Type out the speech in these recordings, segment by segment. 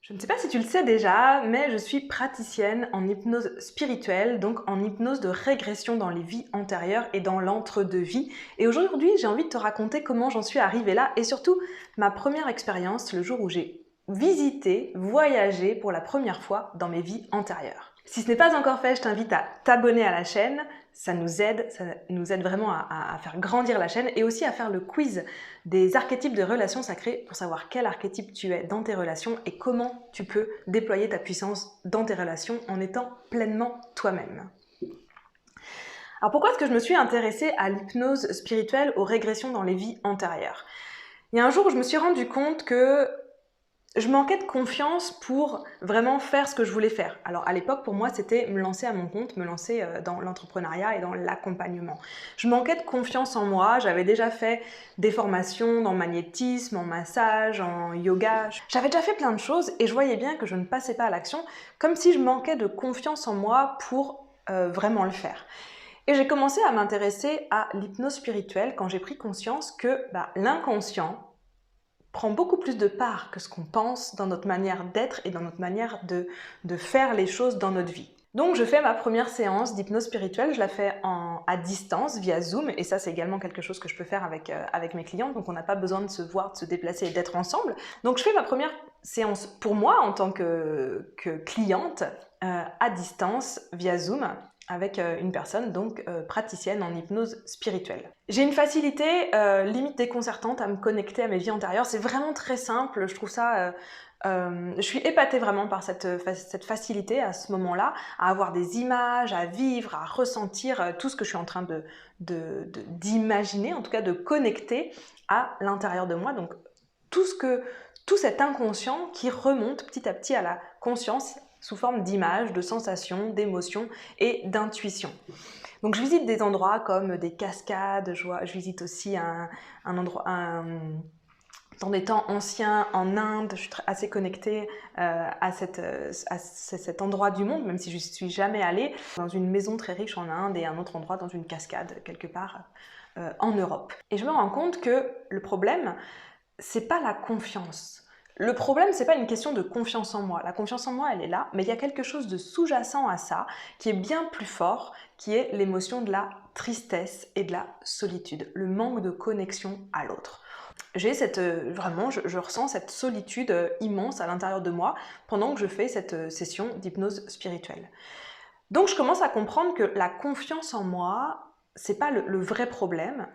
Je ne sais pas si tu le sais déjà, mais je suis praticienne en hypnose spirituelle, donc en hypnose de régression dans les vies antérieures et dans l'entre-deux-vie. Et aujourd'hui, j'ai envie de te raconter comment j'en suis arrivée là et surtout ma première expérience, le jour où j'ai visité, voyagé pour la première fois dans mes vies antérieures. Si ce n'est pas encore fait, je t'invite à t'abonner à la chaîne, ça nous aide vraiment à faire grandir la chaîne et aussi à faire le quiz des archétypes de relations sacrées pour savoir quel archétype tu es dans tes relations et comment tu peux déployer ta puissance dans tes relations en étant pleinement toi-même. Alors pourquoi est-ce que je me suis intéressée à l'hypnose spirituelle, aux régressions dans les vies antérieures? Il y a un jour où je me suis rendu compte que je manquais de confiance pour vraiment faire ce que je voulais faire. Alors à l'époque, pour moi, c'était me lancer à mon compte, me lancer dans l'entrepreneuriat et dans l'accompagnement. Je manquais de confiance en moi, j'avais déjà fait des formations dans magnétisme, en massage, en yoga. J'avais déjà fait plein de choses et je voyais bien que je ne passais pas à l'action, comme si je manquais de confiance en moi pour vraiment le faire. Et j'ai commencé à m'intéresser à l'hypnose spirituelle quand j'ai pris conscience que l'inconscient prend beaucoup plus de part que ce qu'on pense dans notre manière d'être et dans notre manière de faire les choses dans notre vie. Donc je fais ma première séance d'hypnose spirituelle, je la fais à distance via Zoom et ça c'est également quelque chose que je peux faire avec mes clients, donc on n'a pas besoin de se voir, de se déplacer et d'être ensemble. Donc je fais ma première séance pour moi en tant que cliente à distance via Zoom avec une personne donc praticienne en hypnose spirituelle. J'ai une facilité limite déconcertante à me connecter à mes vies antérieures, c'est vraiment très simple, je trouve ça... je suis épatée vraiment par cette facilité à ce moment-là, à avoir des images, à vivre, à ressentir tout ce que je suis en train d'imaginer, en tout cas de connecter à l'intérieur de moi. Donc tout cet inconscient qui remonte petit à petit à la conscience sous forme d'images, de sensations, d'émotions et d'intuition. Donc je visite des endroits comme des cascades, je visite aussi un endroit... dans des temps anciens en Inde, je suis assez connectée à cet endroit du monde, même si je ne suis jamais allée, dans une maison très riche en Inde et un autre endroit dans une cascade quelque part en Europe. Et je me rends compte que le problème, c'est pas la confiance. Le problème, c'est pas une question de confiance en moi. La confiance en moi, elle est là, mais il y a quelque chose de sous-jacent à ça qui est bien plus fort, qui est l'émotion de la tristesse et de la solitude, le manque de connexion à l'autre. J'ai vraiment, je ressens cette solitude immense à l'intérieur de moi pendant que je fais cette session d'hypnose spirituelle. Donc je commence à comprendre que la confiance en moi, c'est pas le vrai problème.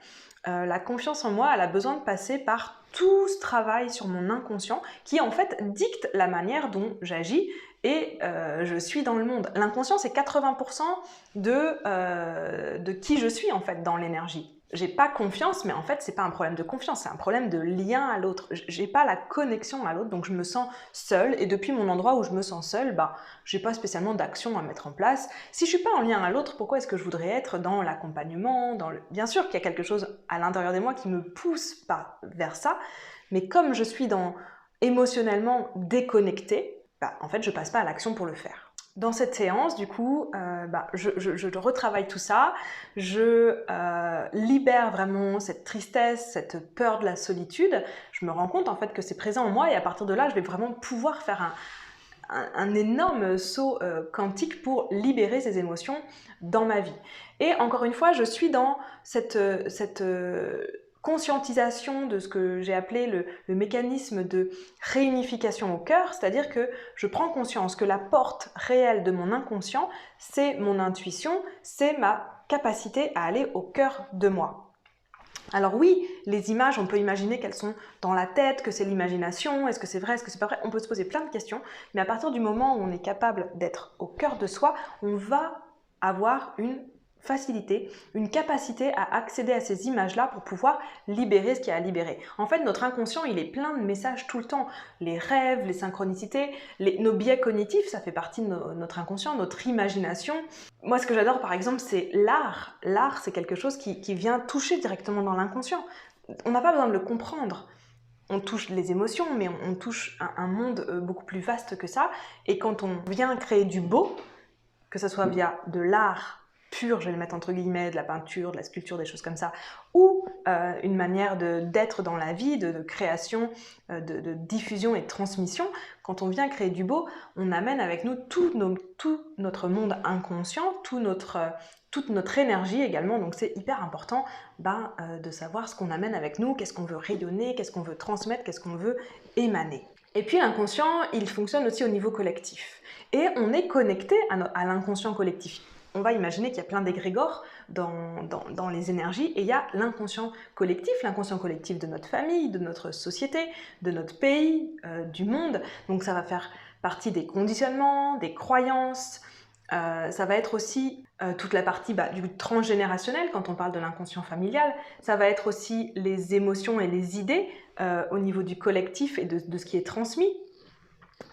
La confiance en moi, elle a besoin de passer par tout ce travail sur mon inconscient qui en fait dicte la manière dont j'agis et je suis dans le monde. L'inconscient, c'est 80% de qui je suis en fait dans l'énergie. J'ai pas confiance, mais en fait, c'est pas un problème de confiance, c'est un problème de lien à l'autre. J'ai pas la connexion à l'autre, donc je me sens seule. Et depuis mon endroit où je me sens seule, j'ai pas spécialement d'action à mettre en place. Si je suis pas en lien à l'autre, pourquoi est-ce que je voudrais être dans l'accompagnement, Bien sûr qu'il y a quelque chose à l'intérieur de moi qui me pousse pas vers ça, mais comme je suis émotionnellement déconnectée, en fait, je passe pas à l'action pour le faire. Dans cette séance, du coup, je retravaille tout ça, je libère vraiment cette tristesse, cette peur de la solitude. Je me rends compte en fait que c'est présent en moi et à partir de là, je vais vraiment pouvoir faire un énorme saut quantique pour libérer ces émotions dans ma vie. Et encore une fois, je suis dans cette conscientisation de ce que j'ai appelé le mécanisme de réunification au cœur, c'est-à-dire que je prends conscience que la porte réelle de mon inconscient, c'est mon intuition, c'est ma capacité à aller au cœur de moi. Alors oui, les images, on peut imaginer qu'elles sont dans la tête, que c'est l'imagination, est-ce que c'est vrai, est-ce que c'est pas vrai? On peut se poser plein de questions, mais à partir du moment où on est capable d'être au cœur de soi, on va avoir une facilité, une capacité à accéder à ces images-là pour pouvoir libérer ce qu'il y a à libérer. En fait, notre inconscient, il est plein de messages tout le temps. Les rêves, les synchronicités, nos biais cognitifs, ça fait partie de notre inconscient, notre imagination. Moi, ce que j'adore, par exemple, c'est l'art. L'art, c'est quelque chose qui vient toucher directement dans l'inconscient. On n'a pas besoin de le comprendre. On touche les émotions, mais on touche un monde beaucoup plus vaste que ça. Et quand on vient créer du beau, que ce soit via de l'art, pure, je vais le mettre entre guillemets, de la peinture, de la sculpture, des choses comme ça, ou une manière d'être dans la vie, de création, de diffusion et de transmission, quand on vient créer du beau, on amène avec nous tout notre monde inconscient, toute notre énergie également, donc c'est hyper important de savoir ce qu'on amène avec nous, qu'est-ce qu'on veut rayonner, qu'est-ce qu'on veut transmettre, qu'est-ce qu'on veut émaner. Et puis l'inconscient, il fonctionne aussi au niveau collectif. Et on est connecté à l'inconscient collectif. On va imaginer qu'il y a plein d'égrégores dans les énergies et il y a l'inconscient collectif de notre famille, de notre société, de notre pays, du monde. Donc ça va faire partie des conditionnements, des croyances, ça va être aussi toute la partie du transgénérationnel quand on parle de l'inconscient familial, ça va être aussi les émotions et les idées au niveau du collectif et de ce qui est transmis.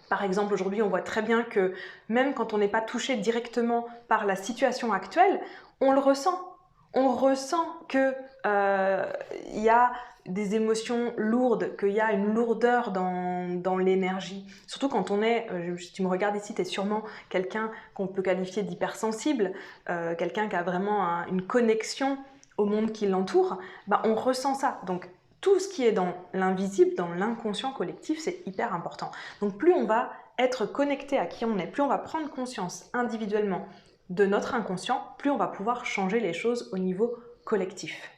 Par exemple, aujourd'hui, on voit très bien que même quand on n'est pas touché directement par la situation actuelle, on le ressent. On ressent qu'il y a des émotions lourdes, qu'il y a une lourdeur dans l'énergie. Surtout quand on est, si tu me regardes ici, tu es sûrement quelqu'un qu'on peut qualifier d'hypersensible, quelqu'un qui a vraiment une connexion au monde qui l'entoure, on ressent ça. Donc, tout ce qui est dans l'invisible, dans l'inconscient collectif, c'est hyper important. Donc plus on va être connecté à qui on est, plus on va prendre conscience individuellement de notre inconscient, plus on va pouvoir changer les choses au niveau collectif.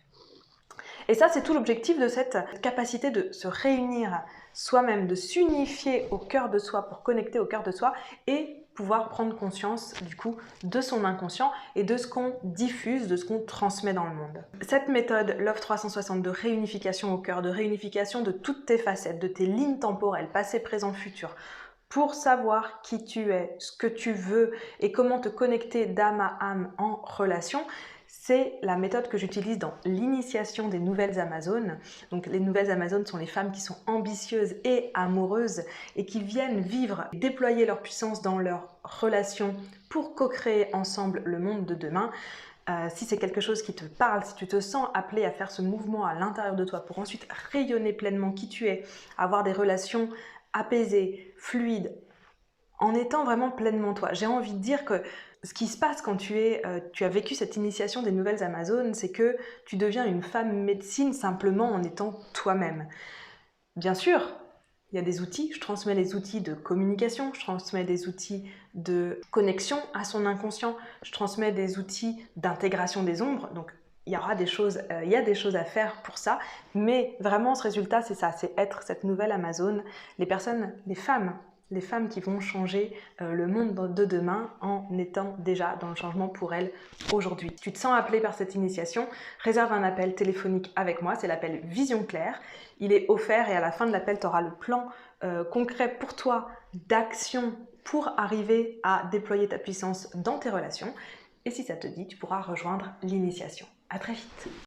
Et ça, c'est tout l'objectif de cette capacité de se réunir soi-même, de s'unifier au cœur de soi pour connecter au cœur de soi et pouvoir prendre conscience du coup de son inconscient et de ce qu'on diffuse, de ce qu'on transmet dans le monde. Cette méthode Love 360 de réunification au cœur, de réunification de toutes tes facettes, de tes lignes temporelles, passé, présent, futur, pour savoir qui tu es, ce que tu veux et comment te connecter d'âme à âme en relation, c'est la méthode que j'utilise dans l'initiation des nouvelles Amazones. Donc les nouvelles Amazones sont les femmes qui sont ambitieuses et amoureuses et qui viennent vivre et déployer leur puissance dans leur relation pour co-créer ensemble le monde de demain. Si c'est quelque chose qui te parle, si tu te sens appelé à faire ce mouvement à l'intérieur de toi pour ensuite rayonner pleinement qui tu es, avoir des relations apaisées, fluides, en étant vraiment pleinement toi. J'ai envie de dire que ce qui se passe quand tu as vécu cette initiation des nouvelles Amazones, c'est que tu deviens une femme médecine simplement en étant toi-même. Bien sûr, il y a des outils, je transmets les outils de communication, je transmets des outils de connexion à son inconscient, je transmets des outils d'intégration des ombres, donc il y a des choses à faire pour ça, mais vraiment ce résultat c'est ça, c'est être cette nouvelle Amazone, les femmes qui vont changer le monde de demain en étant déjà dans le changement pour elles aujourd'hui. Si tu te sens appelé par cette initiation, réserve un appel téléphonique avec moi, c'est l'appel Vision Claire. Il est offert et à la fin de l'appel, tu auras le plan concret pour toi d'action pour arriver à déployer ta puissance dans tes relations. Et si ça te dit, tu pourras rejoindre l'initiation. À très vite!